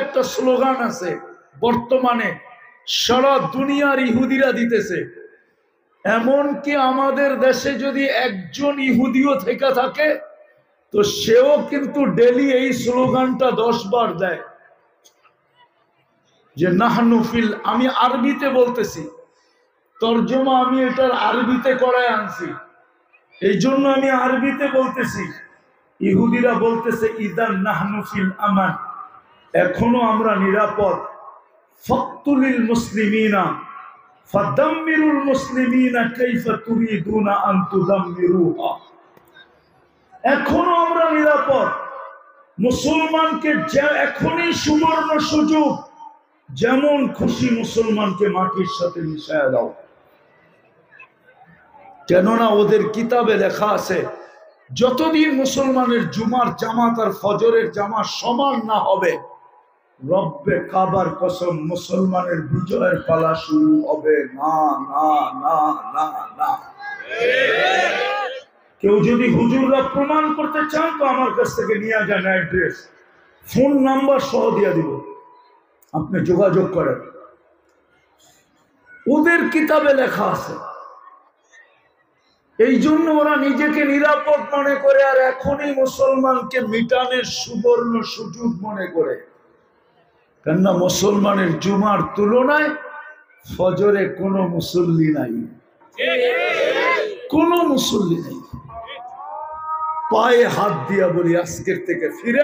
একটা স্লোগান আছে বর্তমানে সারা দুনিয়ার ইহুদিরা দিতেছে, এমনকি আমাদের দেশে যদি একজন ইহুদিও থেকে থাকে তো সেও কিন্তু ডেলি এই স্লোগানটা 10 বার দেয় যে নাহনু ফিল। আমি আরবিতে বলতেছি, তর্জমা আমি এটার আরবিতে করায় আনছি, এই জন্য আমি আরবিতে বলতেছি। ইহুদিরা বলতেছে ইদান নাহনু ফিল আমান, এখনো আমরা নিরাপদ। ফাকতুলিল মুসলিমিনা ফাদাম্মিরুল মুসলিমিনা কাইফা তুরিদুনা আন তুদাম্মিরুহা, এখনো আমরা নিরাপদ। মুসলমানকে এখনই সুবর্ণ সুযোগ, যেমন খুশি মুসলমানকে মাটির সাথে মিশায়া দাও। কেননা ওদের কিতাবে লেখা আছে যতদিন মুসলমানের জুমার জামাত আর ফজরের জামাত সমান না হবে, রব্বে কাবার কসম মুসলমানের বিজয়ের পালা শুরু হবে না না না না না। কেউ যদি হুজুররা প্রমাণ করতে চান তো আমার কাছ থেকে নিয়ে যান, অ্যাড্রেস ফোন নাম্বার সহ দিয়ে দিব, আপনি যোগাযোগ করেন। ওদের কিতাবে লেখা আছে। এই জন্য ওরা নিজেকে নিরাপদ মনে করে আর এখনই মুসলমানকে মিটানের সুবর্ণ সুযোগ মনে করে। কেননা মুসলমানের জুমার তুলনায় ফজরে কোনো মুসল্লি নাই, কোনো মুসল্লি নাই। পায়ে হাত দিয়া বলি আজকের থেকে ফিরে